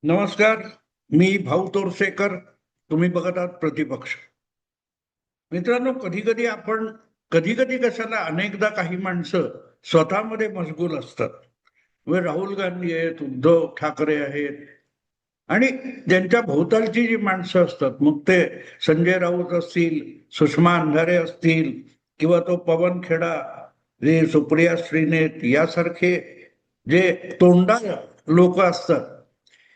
नमस्कार. मी भाऊ तोरसेकर. तुम्ही बघत आहात प्रतिपक्ष. मित्रांनो, कधी कधी कशाला अनेकदा काही माणसं स्वतःमध्ये मशगूल असतात. राहुल गांधी आहेत, उद्धव ठाकरे आहेत आणि ज्यांच्या भोवतालची जी माणसं असतात, मग ते संजय राऊत असतील, सुषमा अंधारे असतील किंवा तो पवन खेडा, जे सुप्रिया श्रीनेत यासारखे जे तोंडाळ लोक असतात,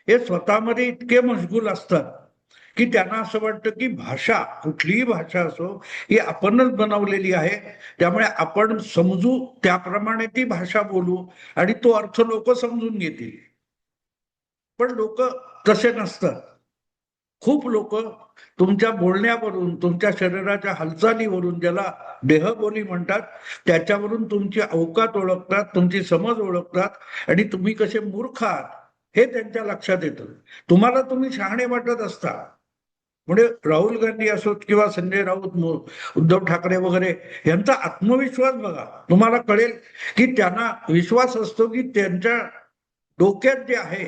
हे स्वतःमध्ये इतके मशगूल असतात की त्यांना असं वाटतं की भाषा, कुठलीही भाषा असो, ही आपणच बनवलेली आहे. त्यामुळे आपण समजू त्याप्रमाणे ती भाषा बोलू आणि तो अर्थ लोक समजून घेतील. पण लोक तसे नसतात. खूप लोक तुमच्या बोलण्यावरून, तुमच्या शरीराच्या हालचालीवरून, ज्याला देहबोली म्हणतात, त्याच्यावरून तुमची अवकात ओळखतात, तुमची समज ओळखतात आणि तुम्ही कसे मूर्ख आहात हे त्यांच्या लक्षात येतं. तुम्हाला तुम्ही शहाणे वाटत असता. म्हणजे राहुल गांधी असोत किंवा संजय राऊत, उद्धव ठाकरे वगैरे, यांचा आत्मविश्वास बघा. तुम्हाला कळेल की त्यांना विश्वास असतो की त्यांच्या डोक्यात जे आहे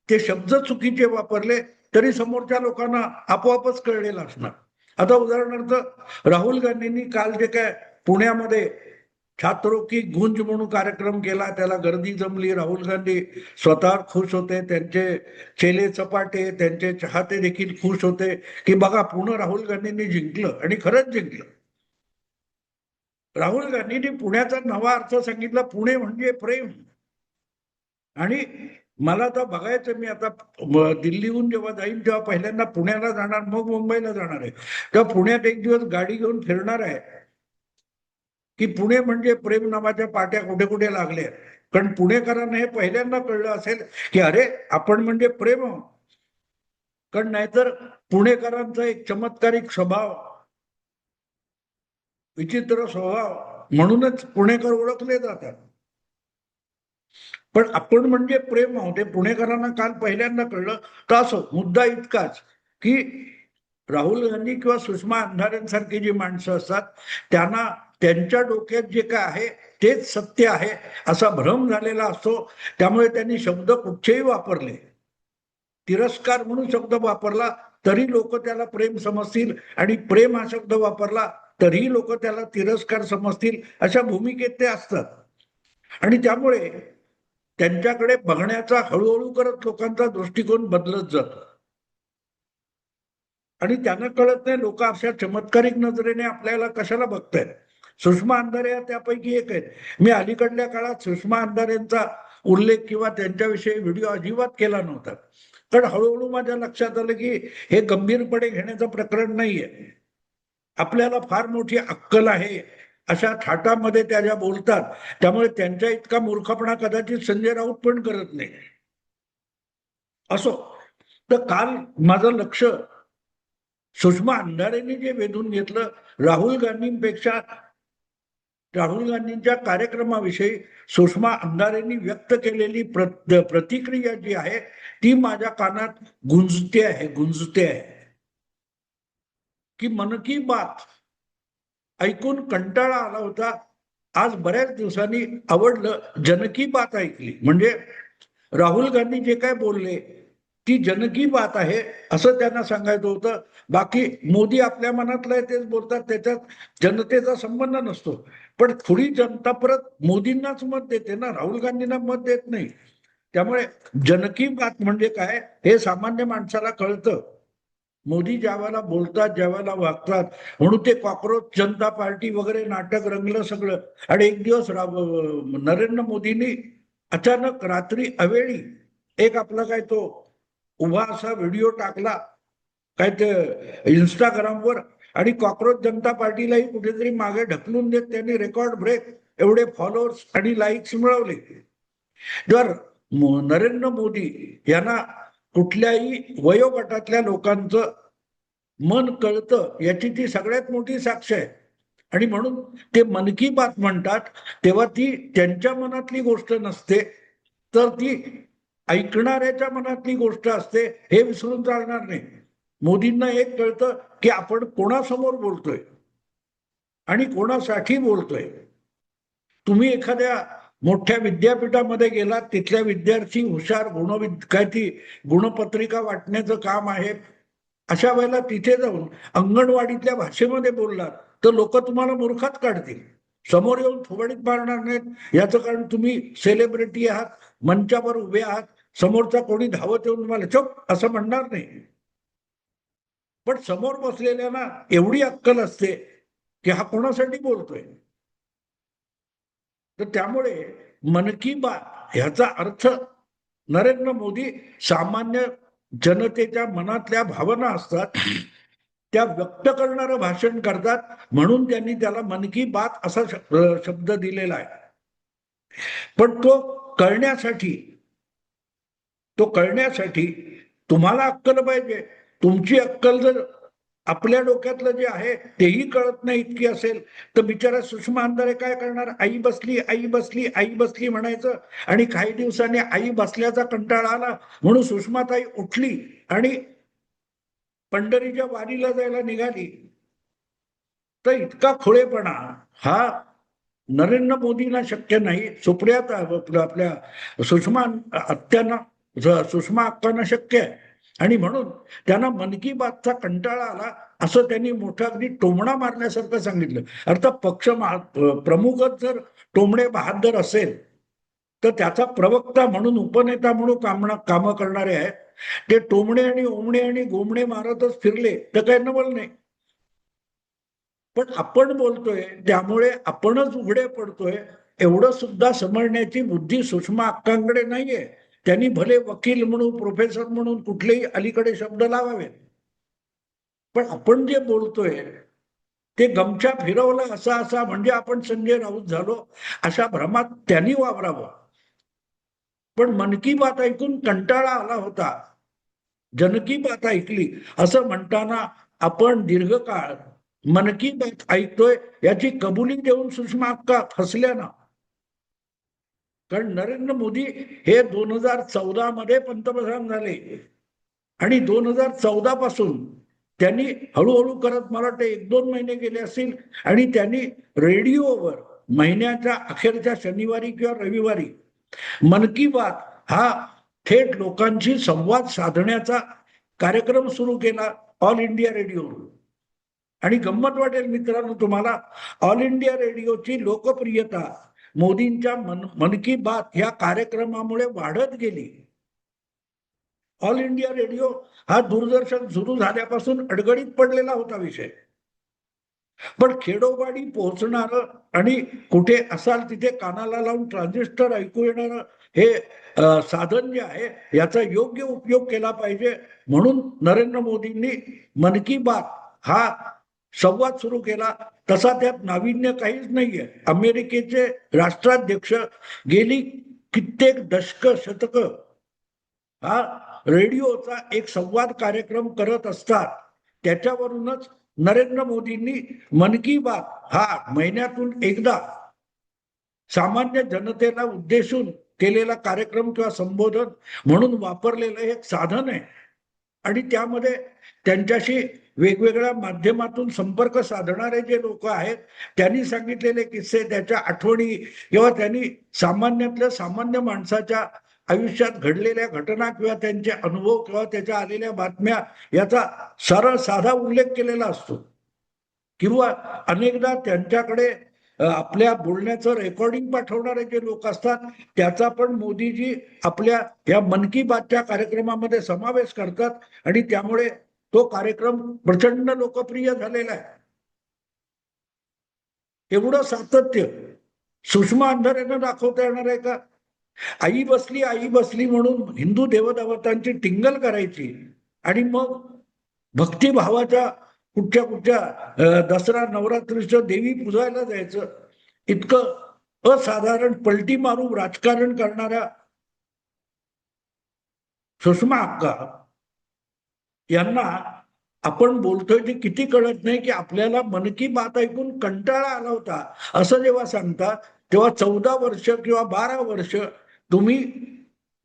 ते शब्द चुकीचे वापरले तरी समोरच्या लोकांना आपोआपच कळलेलं असणार. आता उदाहरणार्थ, राहुल गांधींनी काल जे काय पुण्यामध्ये छात्रों की गुंज म्हणून कार्यक्रम केला, त्याला गर्दी जमली, राहुल गांधी स्वतः खुश होते, त्यांचे चेले चपाटे, त्यांचे चाहते देखील खुश होते की बघा, पूर्ण राहुल गांधींनी जिंकलं. आणि खरंच जिंकलं. राहुल गांधींनी पुण्याचा नवा अर्थ सांगितला. पुणे म्हणजे प्रेम. आणि मला तर बघायचं, मी आता दिल्लीहून जेव्हा जाईन तेव्हा पहिल्यांदा पुण्याला जाणार, मग मुंबईला जाणार आहे. तेव्हा पुण्यात एक दिवस गाडी घेऊन फिरणार आहे की पुणे म्हणजे प्रेम नावाच्या पाट्या कुठे कुठे लागल्या. कारण पुणेकरांना हे पहिल्यांदा कळलं असेल की अरे, आपण म्हणजे प्रेम आहोत. कारण नाहीतर पुणेकरांचा एक चमत्कारिक स्वभाव, विचित्र स्वभाव, म्हणूनच पुणेकर ओळखले जातात. पण आपण म्हणजे प्रेम आहोत हे पुणेकरांना काल पहिल्यांदा कळलं. तर असो, मुद्दा इतकाच की राहुल गांधी किंवा सुषमा अंधारेंसारखी जी माणसं असतात, त्यांना त्यांच्या डोक्यात जे काय आहे तेच सत्य आहे असा भ्रम झालेला असतो. त्यामुळे त्यांनी शब्द कुठचेही वापरले, तिरस्कार म्हणून शब्द वापरला तरी लोक त्याला प्रेम समजतील, आणि प्रेम हा शब्द वापरला तरीही लोक त्याला तिरस्कार समजतील, अशा भूमिकेत ते असतात. आणि त्यामुळे त्यांच्याकडे बघण्याचा हळूहळू करत लोकांचा दृष्टिकोन बदलत जातो. आणि त्यांना कळत नाही लोक अशा चमत्कारिक नजरेने आपल्याला कशाला बघतायत. सुषमा अंधारे या त्यापैकी एक आहेत. मी अलीकडल्या काळात सुषमा अंधारेंचा उल्लेख किंवा त्यांच्याविषयी व्हिडिओ अजिबात केला नव्हता. पण हळूहळू माझ्या लक्षात आलं की हे गंभीरपणे घेण्याचं प्रकरण नाहीये. आपल्याला फार मोठी अक्कल आहे अशा थाटामध्ये त्या ज्या बोलतात, त्यामुळे त्यांच्या इतका मूर्खपणा कदाचित संजय राऊत पण करत नाही. असो, तर काल माझं लक्ष सुषमा अंधारेंनी जे वेधून घेतलं, राहुल गांधींच्या कार्यक्रमाविषयी सुषमा अंधारेंनी व्यक्त केलेली प्रतिक्रिया जी आहे ती माझ्या कानात गुंजते आहे की मन की बात ऐकून कंटाळा आला होता. आज बऱ्याच दिवसांनी आवडलं, जन की बात ऐकली. म्हणजे राहुल गांधी जे काय बोलले ती जन की बात आहे असं त्यांना सांगायचं होतं. बाकी मोदी आपल्या मनातलं आहे तेच बोलतात, त्याच्यात जनतेचा संबंध नसतो. पण थोडी जनता परत मोदींनाच मत देते ना, राहुल गांधींना मत देत नाही. त्यामुळे जन की बात म्हणजे काय हे सामान्य माणसाला कळतं. मोदी ज्या वेळेला बोलतात, ज्या वेळेला वागतात, म्हणून ते कॉक्रोच जनता पार्टी वगैरे नाटक रंगलं सगळं. आणि एक दिवस नरेंद्र मोदींनी अचानक रात्री अवेळी एक आपला काय तो उभा असा व्हिडिओ टाकला, काय ते इंस्टाग्रामवर, आणि कॉक्रोच जनता पार्टीलाही कुठेतरी मागे ढकलून देत त्यांनी रेकॉर्ड ब्रेक एवढे फॉलोअर्स आणि लाईक्स मिळवले. जर नरेंद्र मोदी यांना कुठल्याही वयोगटातल्या लोकांचं मन कळतं याची ती सगळ्यात मोठी साक्ष आहे. आणि म्हणून ते मन की बात म्हणतात तेव्हा ती त्यांच्या मनातली गोष्ट नसते, तर ती ऐकणाऱ्याच्या मनातली गोष्ट असते. हे विसरून चालणार नाही. मोदींना एक कळतं की आपण कोणासमोर बोलतोय आणि कोणासाठी बोलतोय. तुम्ही एखाद्या मोठ्या विद्यापीठामध्ये गेला, तिथल्या विद्यार्थी हुशार काय ती गुणपत्रिका वाटण्याचं काम आहे. अशा वेळेला तिथे जाऊन अंगणवाडीतल्या भाषेमध्ये बोललात तर लोक तुम्हाला मूर्खात काढतील, समोर येऊन थोबडीत मारणार नाहीत. याचं कारण तुम्ही सेलिब्रिटी आहात, मंचावर उभे आहात, समोरचा कोणी धावत येऊन तुम्हाला चुप असं म्हणणार नाही. पण समोर बसलेल्याला एवढी अक्कल असते की हा कोणासाठी बोलतोय. तर त्यामुळे मन की बात ह्याचा अर्थ नरेंद्र मोदी सामान्य जनतेच्या मनातल्या भावना असतात त्या व्यक्त करणारं भाषण करतात, म्हणून त्यांनी त्याला मन की बात असा शब्द दिलेला आहे. पण तो कळण्यासाठी तुम्हाला अक्कल पाहिजे. तुमची अक्कल जर आपल्या डोक्यातलं जे आहे तेही कळत नाही इतकी असेल तर बिचारा सुषमा अंधारे काय करणार? आई बसली, आई बसली, आई बसली म्हणायचं आणि काही दिवसांनी आई बसल्याचा कंटाळा आला म्हणून सुषमाताई उठली आणि पंढरीच्या वारीला जायला निघाली. तर इतका खोळेपणा हा नरेंद्र मोदींना शक्य नाही. आपल्या सुषमा सुषमा अक्कांना शक्य आहे आणि म्हणून त्यांना मन की बातचा कंटाळा आला असं त्यांनी मोठा अगदी टोमणा मारल्यासारखं सांगितलं. अर्थात प्रमुखच जर टोमणे बहादर असेल तर त्याचा प्रवक्ता म्हणून उपनेता म्हणून कामं करणारे आहेत. ते टोमणे आणि ओमणे आणि गोमणे मारतच फिरले तर काही नवल नाही. पण आपण बोलतोय त्यामुळे आपणच उघडे पडतोय एवढं सुद्धा समजण्याची बुद्धी सुषमा अक्कांकडे नाहीये. त्यांनी भले वकील म्हणून, प्रोफेसर म्हणून कुठलेही अलीकडे शब्द लावावेत, पण आपण जे बोलतोय ते गमछा फिरवला असा असा म्हणजे आपण संजय राऊत झालो अशा भ्रमात त्यांनी वावरावं. पण मन की बात ऐकून कंटाळा आला होता, जन की बात ऐकली असं म्हणताना आपण दीर्घकाळ मन की बात ऐकतोय याची कबुली देऊन सुषमा अक्का फसल्या ना. कारण नरेंद्र मोदी हे 2014 मध्ये पंतप्रधान झाले आणि 2014 पासून त्यांनी हळूहळू करत मला वाटतं 1-2 महिने गेले असतील आणि त्यांनी रेडिओवर महिन्याच्या अखेरच्या शनिवारी किंवा रविवारी मन की बात हा थेट लोकांशी संवाद साधण्याचा कार्यक्रम सुरू केला ऑल इंडिया रेडिओवर. आणि गंमत वाटेल मित्रांनो तुम्हाला, ऑल इंडिया रेडिओची लोकप्रियता मोदींच्या मन की बात या कार्यक्रमामुळे वाढत गेली. ऑल इंडिया रेडिओ हा दूरदर्शन सुरू झाल्यापासून अडगडीत पडलेला होता विषय. पण खेडोपाडी पोहोचणार आणि कुठे असाल तिथे कानाला लावून ट्रान्झिस्टर ऐकू येणार हे साधन जे आहे याचा योग्य उपयोग केला पाहिजे. म्हणून नरेंद्र मोदींनी मन की बात हा संवाद सुरू केला. तसा त्यात नाविन्य काहीच नाहीये. अमेरिकेचे राष्ट्राध्यक्ष गेली कित्येक शतक हा रेडिओचा एक संवाद कार्यक्रम करत असतात. त्याच्यावरूनच नरेंद्र मोदींनी मन की बात हा महिन्यातून एकदा सामान्य जनतेला उद्देशून केलेला कार्यक्रम किंवा संबोधन म्हणून वापरलेलं एक साधन आहे. आणि त्यामध्ये त्यांच्याशी वेगवेगळ्या माध्यमातून संपर्क साधणारे जे लोक आहेत त्यांनी सांगितलेले किस्से, त्याच्या आठवणी किंवा त्यांनी सामान्यातल्या सामान्य माणसाच्या आयुष्यात घडलेल्या घटना किंवा त्यांचे अनुभव किंवा त्याच्या आलेल्या बातम्या याचा सरळ साधा उल्लेख केलेला असतो. किंवा अनेकदा त्यांच्याकडे आपल्या बोलण्याचं रेकॉर्डिंग पाठवणारे जे लोक असतात त्याचा पण मोदीजी आपल्या या मन की बातच्या कार्यक्रमामध्ये समावेश करतात आणि त्यामुळे तो कार्यक्रम प्रचंड लोकप्रिय झालेला आहे. एवढं सातत्य सुषमा अंधारेनं दाखवता येणार आहे का? आई बसली म्हणून हिंदू देवदेवतांची टिंगल करायची आणि मग भक्तिभावाच्या कुठच्या कुठच्या दसरा नवरात्रीचं देवी पुजायला जायचं. इतकं असाधारण पलटी मारून राजकारण करणाऱ्या सुषमा अक्का यांना आपण बोलतोय ते किती कळत नाही की आपल्याला मन की बात ऐकून कंटाळा आला होता असं जेव्हा सांगता तेव्हा 14 वर्ष किंवा 12 वर्ष तुम्ही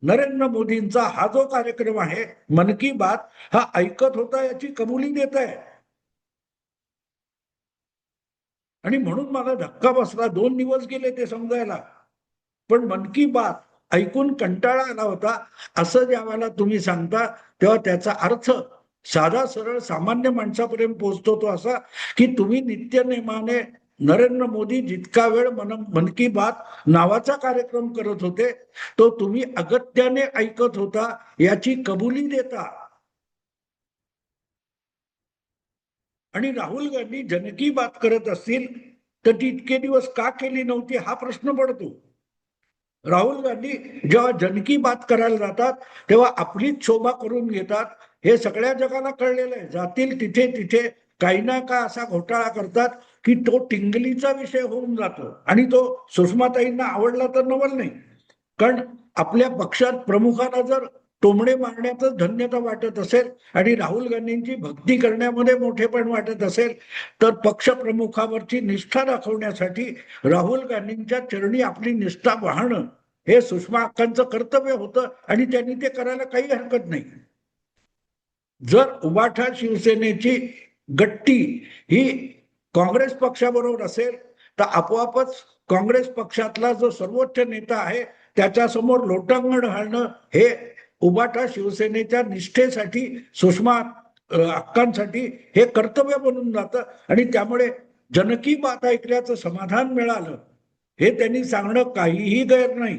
नरेंद्र मोदींचा हा जो कार्यक्रम आहे मन की बात हा ऐकत होता याची कबुली देत आहे. आणि म्हणून मला धक्का बसला, 2 दिवस गेले ते समजायला पण मन की बात ऐकून कंटाळा आला होता असं ज्या वेळेला तुम्ही सांगता, तेव्हा त्याचा अर्थ साधा सरळ सामान्य माणसापर्यंत पोहोचतो तो असा, की तुम्ही नित्यनेमाने नरेंद्र मोदी जितका वेळ मन की बात नावाचा कार्यक्रम करत होते, तो तुम्ही अगत्याने ऐकत होता याची कबुली देता. आणि राहुल गांधी जन की बात करत असतील तर ती इतके दिवस का केली नव्हती हा प्रश्न पडतो. राहुल गांधी जेव्हा जन की बात करायला जातात तेव्हा आपलीच शोभा करून घेतात, हे सगळ्या जगाला कळलेलं आहे. जातील तिथे तिथे काही ना का असा घोटाळा करतात की तो टिंगलीचा विषय होऊन जातो आणि तो सुषमाताईंना आवडला तर नवल नाही. कारण आपल्या पक्षात प्रमुखांना जर टोमणे मारण्यातच धन्यता वाटत असेल आणि राहुल गांधींची भक्ती करण्यामध्ये मोठेपण वाटत असेल, तर पक्ष प्रमुखावरची निष्ठा दाखवण्यासाठी राहुल गांधींच्या चरणी आपली निष्ठा वाहणं हे सुषमा अक्कांचं कर्तव्य होतं आणि त्यांनी ते करायला काही हरकत नाही. जर उबाठा शिवसेनेची गट्टी ही काँग्रेस पक्षाबरोबर असेल तर आपोआपच काँग्रेस पक्षातला जो सर्वोच्च नेता आहे त्याच्यासमोर लोटांगण घालणं हे उबाठा शिवसेनेच्या निष्ठेसाठी सुषमा अक्कांसाठी हे कर्तव्य बनून जातं आणि त्यामुळे जनकी बात ऐकल्याचं समाधान मिळालं हे त्यांनी सांगणं काहीही गैर नाही.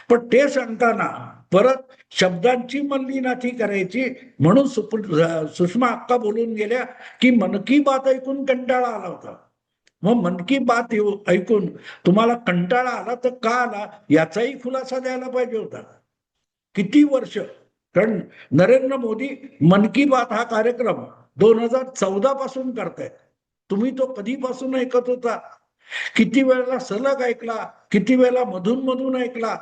पण ते सांगताना परत शब्दांची मल्लीनाथी करायची म्हणून सुषमा अक्का बोलून गेल्या की मन की बात ऐकून कंटाळा आला होता. मग मन की बात ऐकून तुम्हाला कंटाळा आला तर का आला याचाही खुलासा द्यायला पाहिजे होता. किती वर्ष, कारण नरेंद्र मोदी मन की बात हा कार्यक्रम 2014 पासून करतायत. तुम्ही तो कधीपासून ऐकत होता, किती वेळेला सलग ऐकला, किती वेळेला मधून मधून ऐकला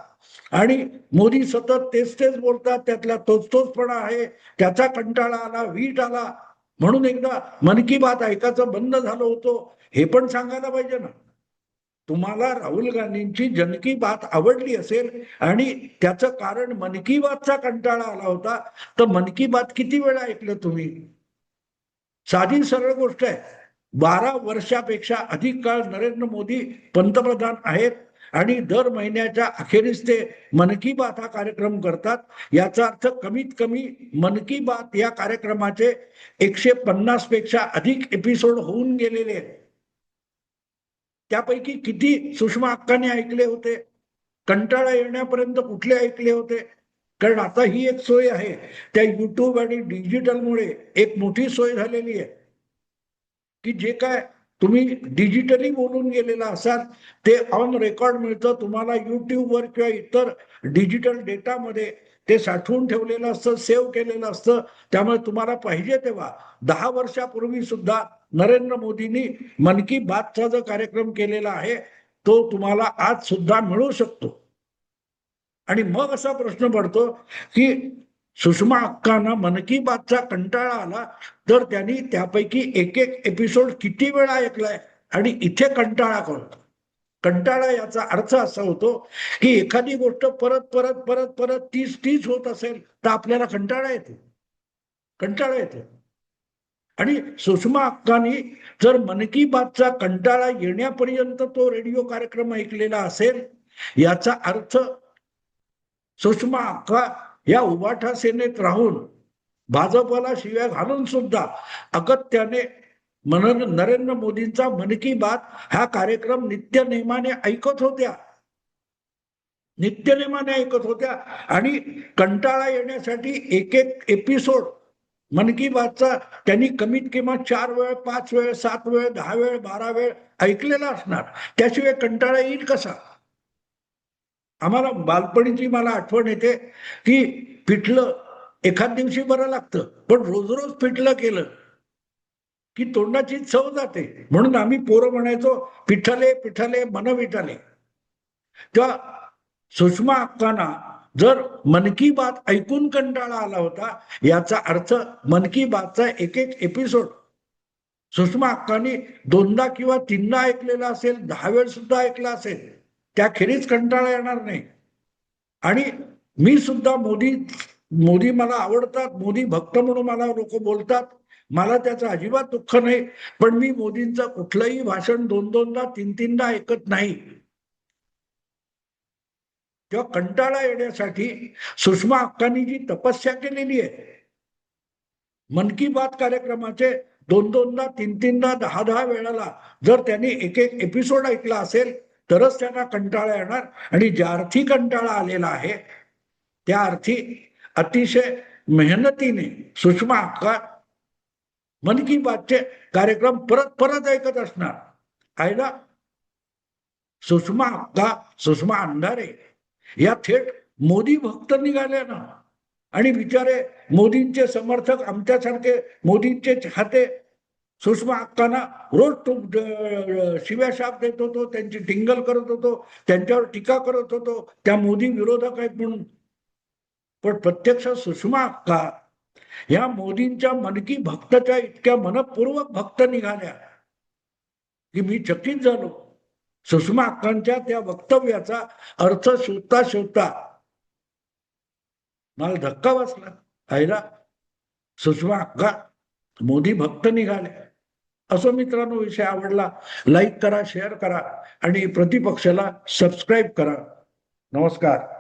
आणि मोदी सतत तेच तेच बोलतात, त्यातला तोच तोचपणा आहे, त्याचा कंटाळा आला, वीट आला म्हणून एकदा मन की बात ऐकायचं बंद झालं होतं हे पण सांगायला पाहिजे ना. तुम्हाला राहुल गांधींची जन की बात आवडली असेल आणि त्याचं कारण मन की बातचा कंटाळा आला होता, तर मन की बात किती वेळा ऐकलं तुम्ही? साधी सरळ गोष्ट आहे. 12 वर्षापेक्षा अधिक काळ नरेंद्र मोदी पंतप्रधान आहेत आणि दर महिन्याच्या अखेरीस ते मन की बात हा कार्यक्रम करतात. याचा अर्थ कमीत कमी मन की बात या कार्यक्रमाचे 150 पेक्षा अधिक एपिसोड होऊन गेलेले आहेत. त्यापैकी किती सुषमा अक्काने ऐकले होते? कंटाळा येण्यापर्यंत कुठले ऐकले होते? कारण आता ही एक सोय आहे, त्या युट्यूब आणि डिजिटलमुळे एक मोठी सोय झालेली आहे की जे काय तुम्ही डिजिटली बोलून गेलेला असाल ते ऑन रेकॉर्ड मिळतं तुम्हाला युट्यूबवर किंवा इतर डिजिटल डेटामध्ये ते साठवून ठेवलेलं असतं, सेव्ह केलेलं असतं. त्यामुळे तुम्हाला पाहिजे तेव्हा 10 वर्षापूर्वी सुद्धा नरेंद्र मोदींनी मन की बातचा जो कार्यक्रम केलेला आहे तो तुम्हाला आज सुद्धा मिळू शकतो. आणि मग असा प्रश्न पडतो की सुषमा अक्कांना मन की बातचा कंटाळा आला तर त्यांनी त्यापैकी एक एक एपिसोड किती वेळा ऐकलाय आणि इथे कंटाळा करतो. कंटाळा याचा अर्थ असा होतो की एखादी गोष्ट परत परत परत परत तीच तीच होत असेल तर आपल्याला कंटाळा येतो. कंटाळा येतो. आणि सुषमा अक्कांनी जर मन की बातचा कंटाळा येण्यापर्यंत तो रेडिओ कार्यक्रम ऐकलेला असेल याचा अर्थ सुषमा अक्का या उबाठा सेनेत राहून भाजपला शिव्या घालून सुद्धा अगत्याने नरेंद्र मोदींचा मन की बात हा कार्यक्रम नित्यनेमाने ऐकत होत्या. नित्यनेमाने ऐकत होत्या आणि कंटाळा येण्यासाठी एक एक एपिसोड मन की बातचा त्यांनी कमीत किमान 4 वेळ, 5 वेळ, 7 वेळ, 10 वेळ, 12 वेळ ऐकलेला असणार. त्याशिवाय कंटाळा येईल कसा? आम्हाला बालपणीची मला आठवण येते की पिठलं एखाद दिवशी बरं लागतं पण रोज रोज पिठलं केलं की तोंडाची चव जाते. म्हणून आम्ही पोरं म्हणायचो पिठले पिठले मन विठले. तेव्हा सुषमा अक्कांना जर मन की बात ऐकून कंटाळा आला होता याचा अर्थ मन की बातचा एक एक एपिसोड सुषमा अक्कांनी 2दा किंवा 3दा ऐकलेला असेल, 10 वेळ सुद्धा ऐकला असेल, त्याखेरीज कंटाळा येणार नाही. आणि मी सुद्धा मोदी मला आवडतात, मोदी भक्त म्हणून मला लोक बोलतात, मला त्याचं अजिबात दुःख नाही. पण मी मोदींचं कुठलंही भाषण 2-2दा 3-3दा ऐकत नाही. तेव्हा कंटाळा येण्यासाठी सुषमा अक्कांनी जी तपस्या केलेली आहे, मन की बात कार्यक्रमाचे 2-2दा 3-3दा 10-10 वेळाला जर त्यांनी एक एक एपिसोड ऐकला असेल तरच त्यांना कंटाळा येणार. आणि ज्या अर्थी कंटाळा आलेला आहे त्या अर्थी अतिशय मेहनतीने सुषमा अक्का मन की बातचे कार्यक्रम परत परत ऐकत असणार. आयला सुषमा अक्का, सुषमा अंधारे या थेट मोदी भक्त निघाल्या ना. आणि बिचारे मोदींचे समर्थक, आमच्यासारखे मोदींचे चाहते सुषमा अक्कांना रोज तो शिव्या शाप देत होतो, त्यांची टिंगल करत होतो, त्यांच्यावर टीका करत होतो, त्या मोदी विरोधक आहेत म्हणून. पण प्रत्यक्ष सुषमा अक्का या मोदींच्या मनकी भक्तच्या इतक्या मनपूर्वक भक्त निघाल्या की मी चकित झालो. सुषमा अक्कांच्या त्या वक्तव्याचा अर्थ शोधता शोधता मला धक्का बसला. आयला सुषमा अक्का मोदी भक्त निघाले. असो मित्रांनो, विषय आवडला लाईक करा, शेअर करा आणि प्रतिपक्षाला सबस्क्राईब करा. नमस्कार.